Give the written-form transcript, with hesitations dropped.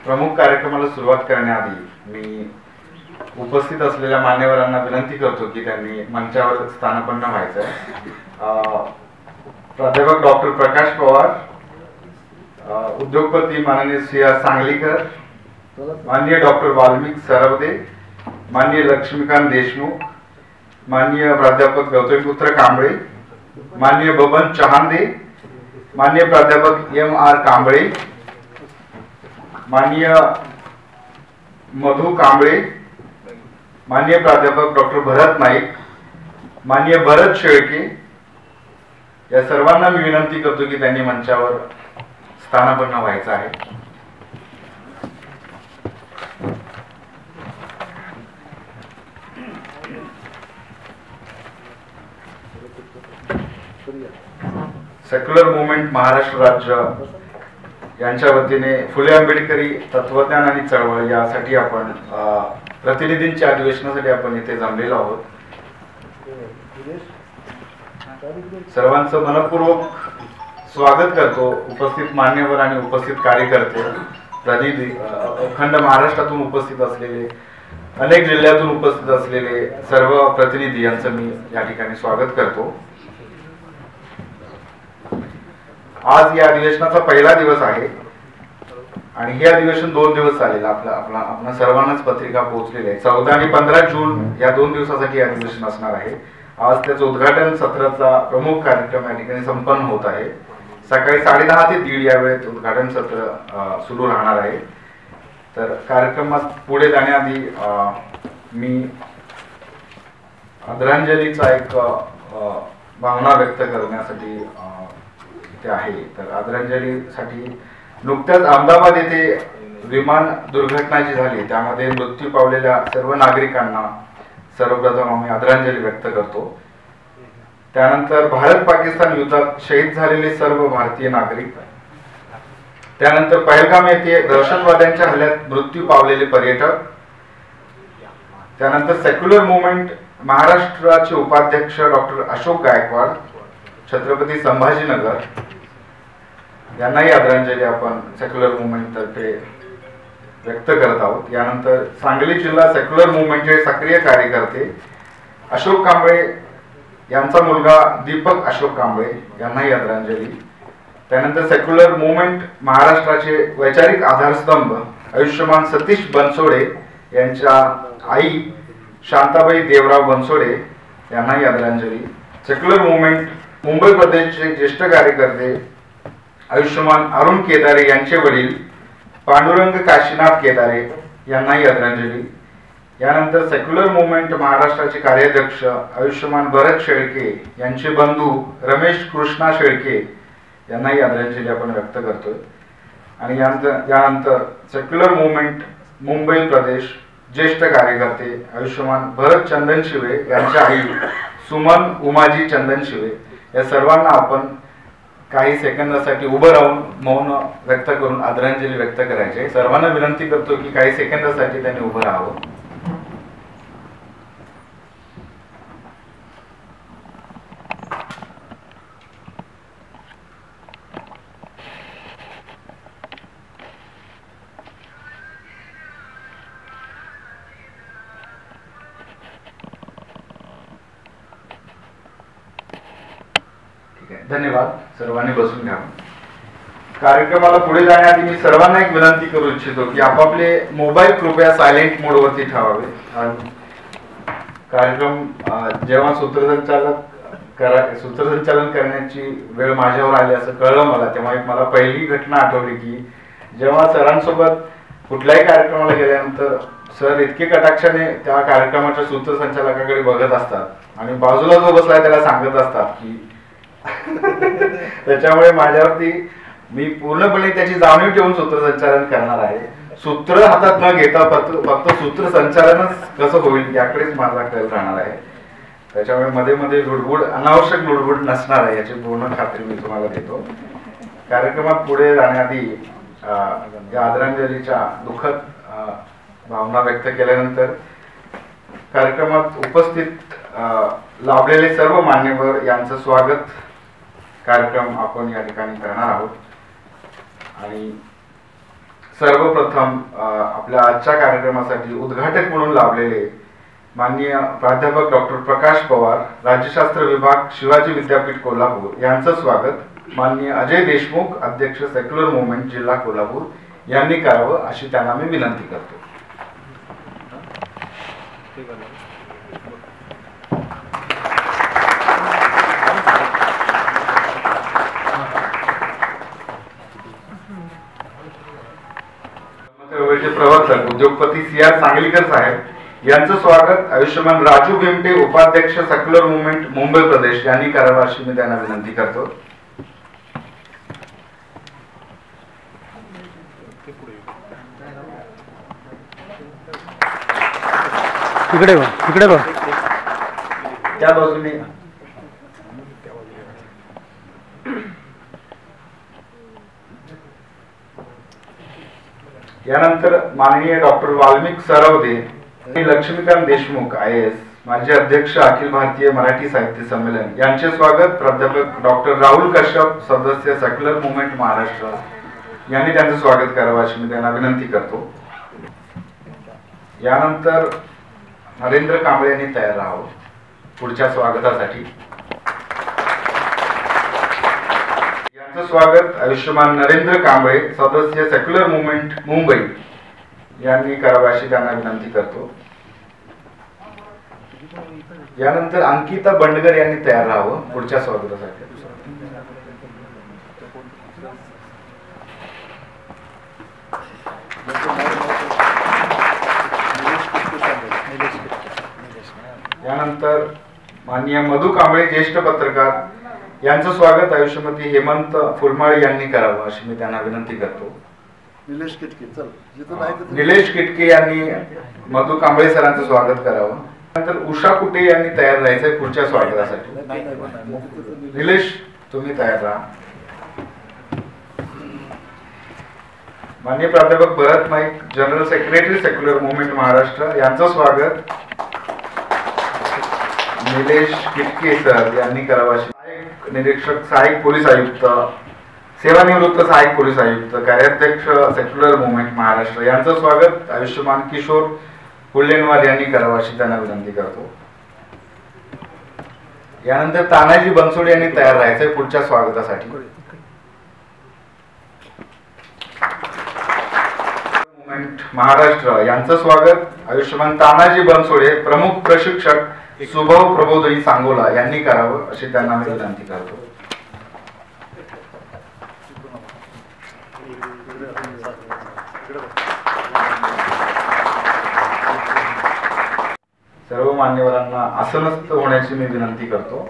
प्रमुख कार्यक्रमाला सुरुवात करण्याआधी मी उपस्थित असलेल्या मान्यवरांना विनंती करतो की त्यांनी मंचावर स्थानापन्न व्हायचं आहे। प्राध्यापक डॉक्टर प्रकाश पवार, उद्योगपती माननीय श्री सांगलीकर, माननीय डॉक्टर वाल्मिक सरवदे, माननीय लक्ष्मीकांत देशमुख, माननीय प्राध्यापक गौतमीपुत्र कांबळे, माननीय बबन चहांदे, माननीय प्राध्यापक M.R. कांबळे, माननीय मधु कांबळे, माननीय प्राध्यापक डॉक्टर भरत नाईक, माननीय भरत शेळके, या सर्वांना मी विनंती करतो की त्यांनी मंचावर स्थानापन्न व्हायचं आहे। सेक्युलर मूवमेंट महाराष्ट्र राज्य यांच्या वतीने फुले आंबेडकरी तत्वज्ञान आणि चळवळ यासाठी आपण प्रतिनिधींच्या अधिवेशनासाठी आपण इथे जमलेलो आहोत। सर्वांचं मनपूर्वक स्वागत करतो। उपस्थित मान्यवर आणि उपस्थित कार्यकर्ते, प्रतिनिधी, अखंड महाराष्ट्रातून उपस्थित असलेले, अनेक जिल्ह्यातून उपस्थित असलेले सर्व प्रतिनिधी यांचं मी या ठिकाणी स्वागत करतो। आज या अधिवेशनाचा पहिला दिवस आहे आणि हे अधिवेशन 2 दिवस चालेल। आपल्या सर्वांनाच पत्रिका पोहोचलेली आहे। 14 आणि 15 जून या 2 दिवसासाठी अधिवेशन असणार आहे। आज त्याचं उद्घाटन सत्राचा प्रमुख कार्यक्रम या ठिकाणी संपन्न होत आहे। सकाळी 10:30 ते 1:30 या वेळेत उद्घाटन सत्र सुरू राहणार आहे। तर कार्यक्रमात पुढे जाण्याआधी मी आदरांजलीचा एक भावना व्यक्त करण्यासाठी ते आहे। तर आदरांजलीसाठी नुकत्याच अहमदाबाद येथे विमान दुर्घटना जी झाली त्यामध्ये मृत्यू पावलेल्या सर्व नागरिकांना सर्वप्रथम आम्ही आदरांजली व्यक्त करतो। त्यानंतर भारत पाकिस्तान युद्धात शहीद झालेले सर्व भारतीय नागरिक, त्यानंतर पहलगाम येथे दहशतवाद्यांच्या हल्ल्यात मृत्यू पावलेले पर्यटक, त्यानंतर सेक्युलर मूवमेंट महाराष्ट्राचे उपाध्यक्ष डॉक्टर अशोक गायकवाड, छत्रपती संभाजीनगर यांनाही आदरांजली आपण सेक्युलर मूवमेंट तर्फे व्यक्त करत आहोत। यानंतर सांगली जिल्हा सेक्युलर मूवमेंटचे सक्रिय कार्यकर्ते अशोक कांबळे यांचा मुलगा दीपक अशोक कांबळे यांनाही आदरांजली। त्यानंतर सेक्युलर मूवमेंट महाराष्ट्राचे वैचारिक आधारस्तंभ आयुष्यमान सतीश बनसोडे यांच्या आई शांताबाई देवराव बनसोडे यांनाही आदरांजली। सेक्युलर मूवमेंट मुंबई प्रदेशचे ज्येष्ठ कार्यकर्ते आयुष्यमान अरुण केदारे यांचे वडील पांडुरंग काशीनाथ केदारे यांनाही आदरांजली। यानंतर सेक्युलर मूवमेंट महाराष्ट्राचे कार्याध्यक्ष आयुष्यमान भरत शेळके यांचे बंधू रमेश कृष्णा शेळके यांनाही आदरांजली आपण व्यक्त करतोय। आणि यानंतर सेक्युलर मूवमेंट मुंबई प्रदेश ज्येष्ठ कार्यकर्ते आयुष्यमान भरत चंदनशिवे यांच्या आई सुमन उमाजी चंदनशिवे या सर्वांना आपण काही सेकंदासाठी उभं राहून मौन व्यक्त करून आदरांजली व्यक्त करायची। सर्वांना विनंती करतो की काही सेकंदासाठी त्यांनी उभं राहावं। धन्यवाद। सर्वांनी बसून घ्या। कार्यक्रमाला पुढे जाण्याआधी मी सर्वांना एक विनंती करू इच्छितो की आपापले मोबाईल कृपया सायलेंट मोड वरती ठेवावे। कार्यक्रम जेव्हा सूत्रसंचालन करण्याची वेळ माझ्यावर आली असं कळलं मला, तेव्हा एक मला पहिली घटना आठवली की जेव्हा सरांसोबत कुठल्याही कार्यक्रमाला गेल्यानंतर सर इतके कटाक्षाने त्या कार्यक्रमाच्या सूत्रसंचालकाकडे बघत असतात आणि बाजूला जो बसलाय त्याला सांगत असतात की त्याच्यामुळे माझ्यावरती मी पूर्णपणे त्याची जाणीव ठेवून सूत्रसंचालन करणार आहे। सूत्र हातात न घेता फक्त सूत्रसंचालनच कसं होईल याकडेच माझा कल राहणार आहे। त्याच्यामुळे मध्ये मध्ये लुडबुड, अनावश्यक लुडबुड नसणार आहे याची पूर्ण खात्री मी तुम्हाला देतो। कार्यक्रमात पुढे जाण्याआधी या आदरांजलीच्या दुःखद भावना व्यक्त केल्यानंतर कार्यक्रमात उपस्थित लाभलेले सर्व मान्यवर यांचं स्वागत कार्यक्रम आपण या ठिकाणी करणार आहोत। आणि सर्वप्रथम आपल्या आजच्या कार्यक्रमासाठी उद्घाटक म्हणून लाभलेले माननीय प्राध्यापक डॉक्टर प्रकाश पवार, राज्यशास्त्र विभाग, शिवाजी विद्यापीठ कोल्हापूर यांचं स्वागत माननीय अजय देशमुख, अध्यक्ष सेक्युलर मूवमेंट जिल्हा कोल्हापूर यांनी करावं अशी त्यांना मी विनंती करतो. प्रवर्तक उद्योगपती CR सांगलीकर साहेब यांचं स्वागत आयुष्यमान राजू भिमटे, उपाध्यक्ष सेक्युलर मूवमेंट मुंबई प्रदेश यांनी करावं अशी मी त्यांना विनंती करतो. इकडे बघ त्या बाजूने यानंतर माननीय डॉक्टर वाल्मिक सरवदे आणि लक्ष्मीकांत देशमुख IAS, माजी अध्यक्ष अखिल भारतीय मराठी साहित्य संमेलन यांचे स्वागत प्राध्यापक डॉक्टर राहुल कश्यप, सदस्य सेक्युलर मूवमेंट महाराष्ट्र यांनी त्यांचं स्वागत करावं अशी मी त्यांना विनंती करतो. यानंतर नरेंद्र कांबळे यांनी तयार राहावं पुढच्या स्वागतासाठी. स्वागत आयुष्यमान नरेंद्र कांबळे, सदस्य सेक्युलर मूवमेंट मुंबई यांनी करावं अशी त्यांना विनंती करतो. यानंतर अंकिता बंडगर यांनी तयार राहावं पुढच्या स्वागतासाठी. यानंतर माननीय मधु कांबळे, ज्येष्ठ पत्रकार यांचं स्वागत आयुष्यमती हेमंत फुलमाळे यांनी करावं अशी मी त्यांना विनंती करतो. निलेश किटके यांनी मधु कांबळे सरांचं स्वागत करावं. नंतर उषा कुटे यांनी तयार राहायचंय पुढच्या स्वागतासाठी. निलेश तुम्ही तयार राहा. माननीय प्राध्यापक Bharat Naik, general secretary secular movement Maharashtra यांचं स्वागत निलेश किटके सर यांनी करावं अशी. निरीक्षक, सहाय्यक पोलीस आयुक्त, सेवानिवृत्त सहाय्यक पोलीस आयुक्त, कार्याध्यक्ष सेक्युलर मूवमेंट महाराष्ट्र यांचं स्वागत आयुष्यमान किशोर हुल्लेनवार यांनी करावं अशी त्यांना विनंती करतो. यानंतर तानाजी बनसोडे यांनी तयार राहायचंय पुढच्या स्वागतासाठी. मूवमेंट महाराष्ट्र यांचं स्वागत आयुष्यमान तानाजी बनसोडे, प्रमुख प्रशिक्षक सुभव प्रबोधनी सांगोला यांनी करावं अशी त्यांना मी विनंती करतो. सर्व मान्यवरांना आसनस्थ होण्याची मी विनंती करतो.